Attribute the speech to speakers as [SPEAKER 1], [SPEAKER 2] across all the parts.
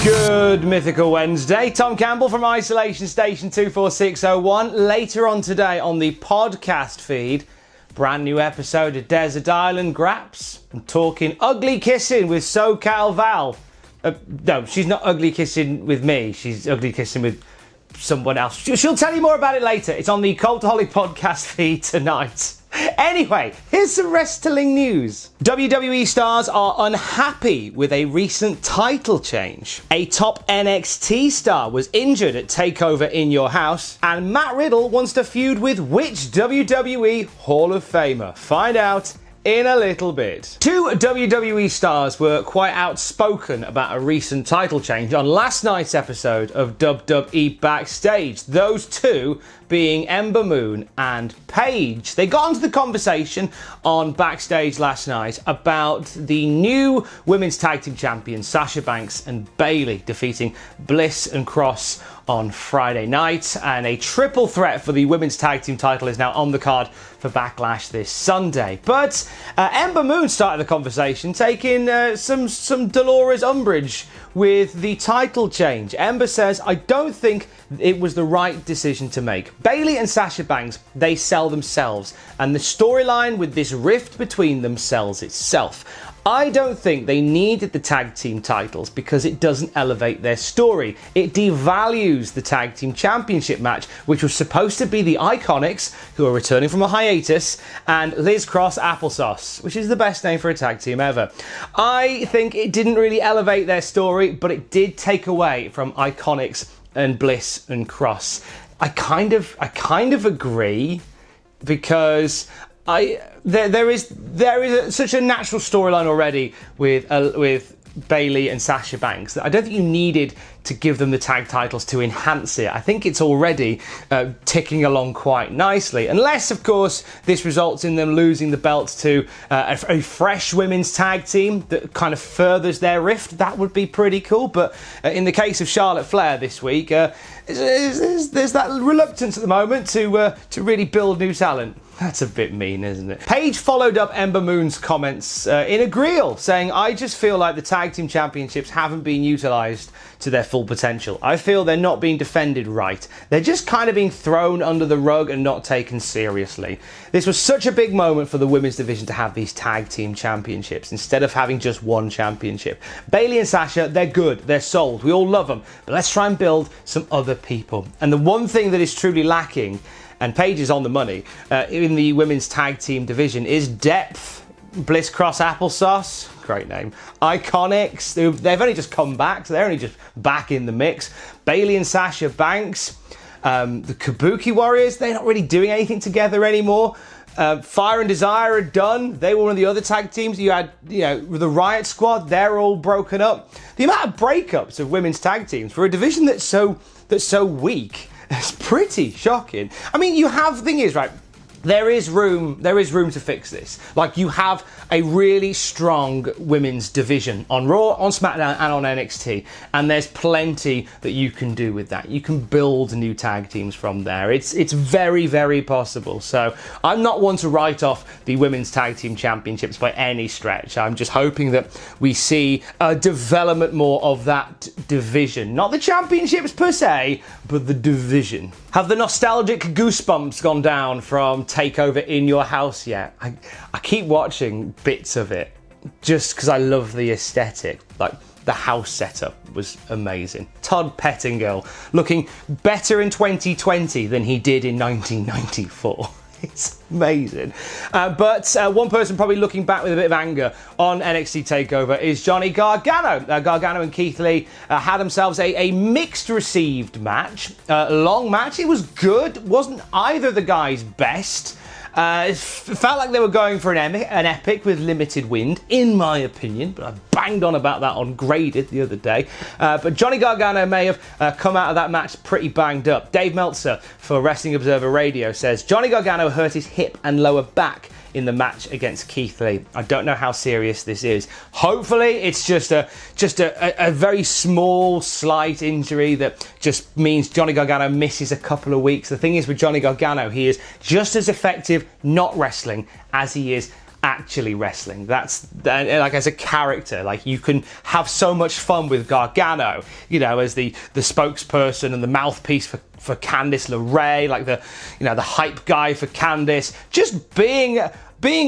[SPEAKER 1] Good Mythical Wednesday. Tom Campbell from Isolation Station 24601. Later on today on the podcast feed, brand new episode of Desert Island Graps. I'm talking ugly kissing with SoCal Val. No, she's not ugly kissing with me. She's ugly kissing with someone else. She'll tell you more about it later. It's on the Cultaholic podcast feed tonight. Anyway, here's some wrestling news. WWE Stars are unhappy with a recent title change. A top NXT star was injured at Takeover in Your House, and Matt Riddle wants to feud with which WWE Hall of Famer? Find out in a little bit. Two WWE stars were quite outspoken about a recent title change on last night's episode of WWE Backstage. Those two being Ember Moon and Paige. They got into the conversation on Backstage last night about the new Women's Tag Team Champions Sasha Banks and Bayley defeating Bliss and Cross on Friday night, and a triple threat for the Women's Tag Team title is now on the card for Backlash this Sunday. But Ember Moon started the conversation, taking some Dolores umbrage with the title change. Ember says, "I don't think it was the right decision to make. Bayley and Sasha Banks, they sell themselves, and the storyline with this rift between them sells itself. I don't think they needed the tag team titles because it doesn't elevate their story. It devalues the tag team championship match, which was supposed to be the Iconics, who are returning from a hiatus, and Liz Cross Applesauce, which is the best name for a tag team ever. I think it didn't really elevate their story, but it did take away from Iconics and Bliss and Cross." I kind of agree, because there is such a natural storyline already with Bayley and Sasha Banks that I don't think you needed to give them the tag titles to enhance it. I think it's already ticking along quite nicely, unless of course this results in them losing the belts to a fresh women's tag team that kind of furthers their rift. That would be pretty cool, but in the case of Charlotte Flair this week, there's that reluctance at the moment to really build new talent. That's a bit mean, isn't it? Paige followed up Ember Moon's comments in a reel, saying, "I just feel like the tag team championships haven't been utilised to their full potential. I feel they're not being defended right. They're just kind of being thrown under the rug and not taken seriously. This was such a big moment for the women's division to have these tag team championships instead of having just one championship. Bayley and Sasha, they're good, they're sold, we all love them, but let's try and build some other people." And the one thing that is truly lacking, and Paige is on the money, in the women's tag team division, is depth. Bliss Cross Applesauce, great name. Iconics, they've only just come back, so they're only just back in the mix. Bayley and Sasha Banks, the Kabuki Warriors, they're not really doing anything together anymore. Fire and Desire are done. They were one of the other tag teams. You had, the Riot Squad, they're all broken up. The amount of breakups of women's tag teams for a division that's so weak, it's pretty shocking. I mean, the thing is, right, there is room to fix this. Like, you have a really strong women's division on Raw, on SmackDown, and on NXT, and there's plenty that you can do with that. You can build new tag teams from there. It's very, very possible. So I'm not one to write off the women's tag team championships by any stretch. I'm just hoping that we see a development more of that division. Not the championships per se, but the division. Have the nostalgic goosebumps gone down from Takeover in Your House yet? I keep watching bits of it just because I love the aesthetic. Like, the house setup was amazing. Todd Pettingill looking better in 2020 than he did in 1994. It's amazing. But one person probably looking back with a bit of anger on NXT Takeover is Johnny Gargano. Gargano and Keith Lee had themselves a mixed received match. Long match. It was good. Wasn't either of the guys' best. It felt like they were going for an epic with limited wind, in my opinion, but I banged on about that on Graded the other day. But Johnny Gargano may have come out of that match pretty banged up. Dave Meltzer for Wrestling Observer Radio says, Johnny Gargano hurt his hip and lower back in the match against Keith Lee. I don't know how serious this is. Hopefully it's just a very small, slight injury that just means Johnny Gargano misses a couple of weeks. The thing is with Johnny Gargano, he is just as effective not wrestling as he is actually wrestling. That's like as a character, like you can have so much fun with Gargano, you know, as the spokesperson and the mouthpiece for Candice LeRae, like the hype guy for Candice, just being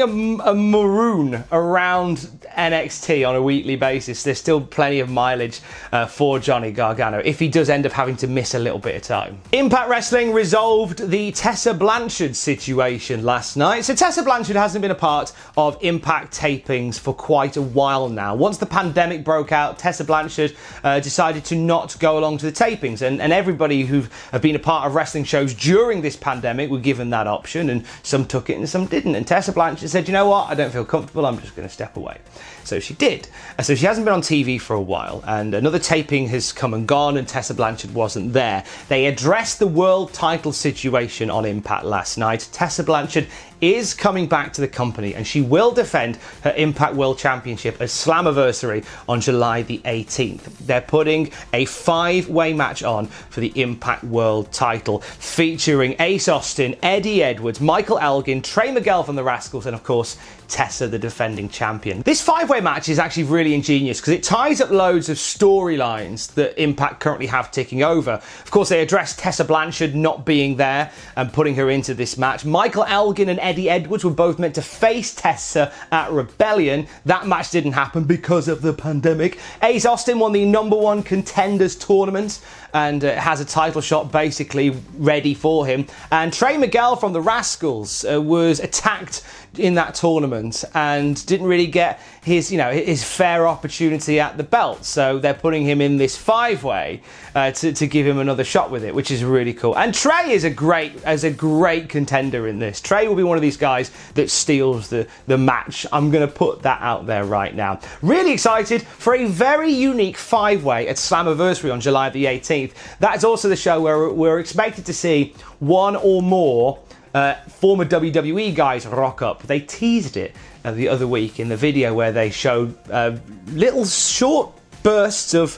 [SPEAKER 1] a maroon around NXT on a weekly basis. There's still plenty of mileage for Johnny Gargano if he does end up having to miss a little bit of time. Impact Wrestling resolved the Tessa Blanchard situation last night. So Tessa Blanchard hasn't been a part of Impact tapings for quite a while now. Once the pandemic broke out, Tessa Blanchard decided to not go along to the tapings, and everybody who have been a part of wrestling shows during this pandemic were given that option, and some took it and some didn't. And Tessa Blanchard said, you know what, I don't feel comfortable, I'm just going to step away. So she did. So she hasn't been on TV for a while, and another taping has come and gone, and Tessa Blanchard wasn't there. They addressed the world title situation on Impact last night. Tessa Blanchard is coming back to the company, and she will defend her Impact World Championship at Slammiversary on July the 18th. They're putting a 5-way match on for the Impact World title, featuring Ace Austin, Eddie Edwards, Michael Elgin, Trey Miguel from the Rascals, and of course Tessa, the defending champion. This 5-way match is actually really ingenious because it ties up loads of storylines that Impact currently have ticking over. Of course, they address Tessa Blanchard not being there and putting her into this match. Michael Elgin and Eddie Edwards were both meant to face Tessa at Rebellion. That match didn't happen because of the pandemic. Ace Austin won the #1 Contenders tournament and has a title shot basically ready for him. And Trey Miguel from the Rascals was attacked in that tournament and didn't really get his fair opportunity at the belt. So they're putting him in this 5-way to give him another shot with it, which is really cool. And Trey is a great contender in this. Trey will be one of these guys that steals the match. I'm going to put that out there right now. Really excited for a very unique 5-way at Slammiversary on July the 18th. That's also the show where we're expected to see one or more former WWE guys rock up. They teased it the other week in the video where they showed little short bursts of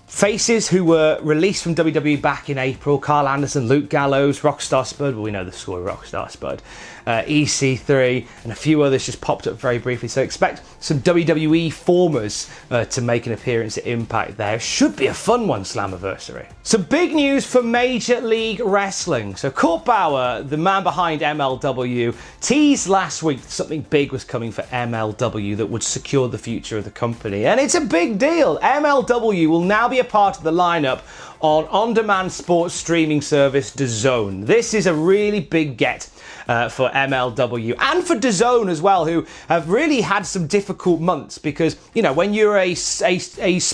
[SPEAKER 1] faces who were released from WWE back in April. Carl Anderson, Luke Gallows, Rockstar Spud, well, we know the score of Rockstar Spud, EC3, and a few others just popped up very briefly. So expect some WWE formers to make an appearance at Impact there. Should be a fun one, Slammiversary. Some big news for Major League Wrestling. So Court Bauer, the man behind MLW, teased last week that something big was coming for MLW that would secure the future of the company. And it's a big deal. MLW will now be a part of the lineup on-demand sports streaming service DAZN. This is a really big get for MLW and for DAZN as well, who have really had some difficult months because, you know, when you're a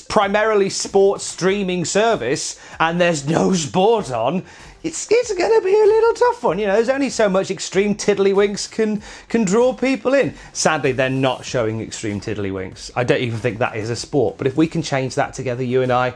[SPEAKER 1] primarily sports streaming service and there's no sport on, it's going to be a little tough one. You know, there's only so much Extreme Tiddlywinks can draw people in. Sadly, they're not showing Extreme Tiddlywinks. I don't even think that is a sport. But if we can change that together, you and I,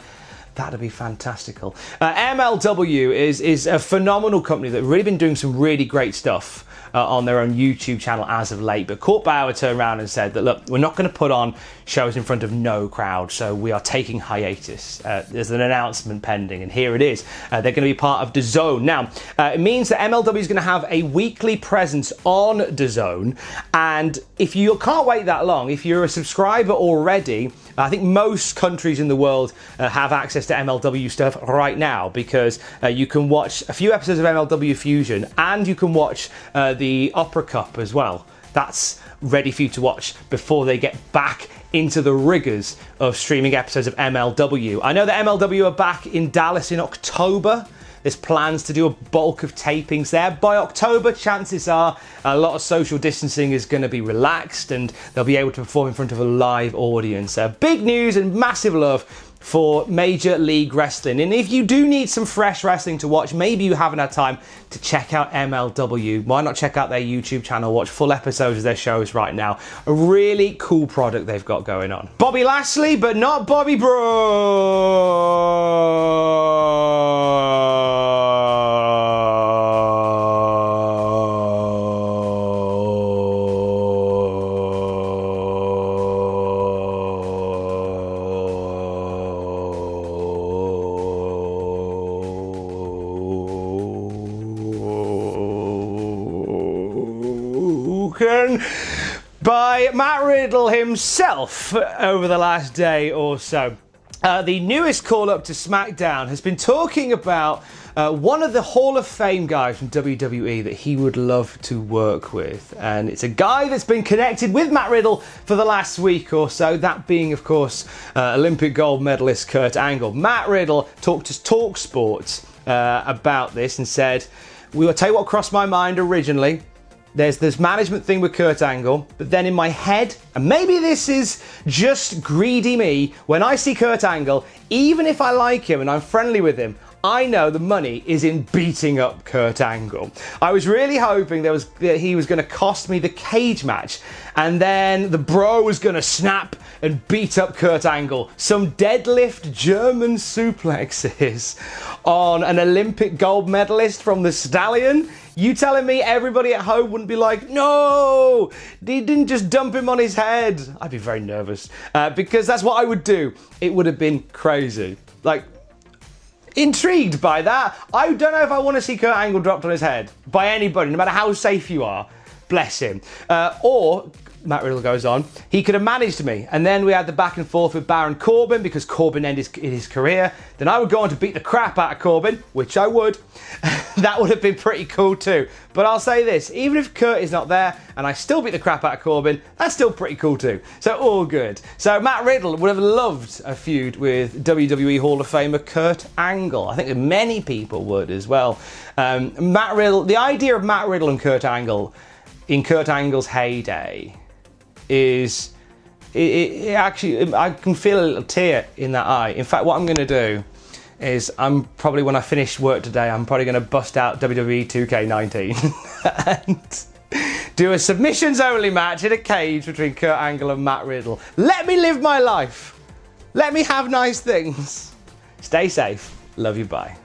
[SPEAKER 1] that'd be fantastical. MLW is a phenomenal company that have really been doing some really great stuff on their own YouTube channel as of late. But Court Bauer turned around and said that, look, we're not going to put on shows in front of no crowd, so we are taking hiatus. There's an announcement pending, and here it is. They're going to be part of DAZN. Now, it means that MLW is going to have a weekly presence on DAZN, and if you can't wait that long, if you're a subscriber already, I think most countries in the world have access to MLW stuff right now because you can watch a few episodes of MLW Fusion and you can watch the Opera Cup as well. That's ready for you to watch before they get back into the rigors of streaming episodes of MLW. I know that MLW are back in Dallas in October. There's plans to do a bulk of tapings there. By October, chances are a lot of social distancing is going to be relaxed and they'll be able to perform in front of a live audience. Big news and massive love for Major League Wrestling. And if you do need some fresh wrestling to watch, maybe you haven't had time to check out MLW, why not check out their YouTube channel, watch full episodes of their shows right now. A really cool product they've got going on. Bobby Lashley, but not Bobby by Matt Riddle himself over the last day or so. The newest call-up to Smackdown has been talking about one of the Hall of Fame guys from WWE that he would love to work with. And it's a guy that's been connected with Matt Riddle for the last week or so, that being, of course, Olympic gold medalist Kurt Angle. Matt Riddle talked to TalkSport about this and said, "We'll tell you what crossed my mind originally. There's this management thing with Kurt Angle, but then in my head, and maybe this is just greedy me, when I see Kurt Angle, even if I like him and I'm friendly with him, I know the money is in beating up Kurt Angle. I was really hoping that he was going to cost me the cage match, and then the bro was going to snap and beat up Kurt Angle. Some deadlift German suplexes on an Olympic gold medalist from the Stallion. You telling me everybody at home wouldn't be like, no, he didn't just dump him on his head? I'd be very nervous because that's what I would do. It would have been crazy. Like, intrigued by that. I don't know if I want to see Kurt Angle dropped on his head by anybody, no matter how safe you are. Bless him. Or, Matt Riddle goes on, he could have managed me. And then we had the back and forth with Baron Corbin because Corbin ended his career. Then I would go on to beat the crap out of Corbin, which I would. That would have been pretty cool too. But I'll say this, even if Kurt is not there and I still beat the crap out of Corbin, that's still pretty cool too. So all good. So Matt Riddle would have loved a feud with WWE Hall of Famer Kurt Angle. I think that many people would as well. Matt Riddle, the idea of Matt Riddle and Kurt Angle in Kurt Angle's heyday is, it actually, I can feel a little tear in that eye. In fact, what I'm going to do is I'm probably, when I finish work today, I'm probably going to bust out WWE 2K19 and do a submissions only match in a cage between Kurt Angle and Matt Riddle. Let me live my life. Let me have nice things. Stay safe. Love you. Bye.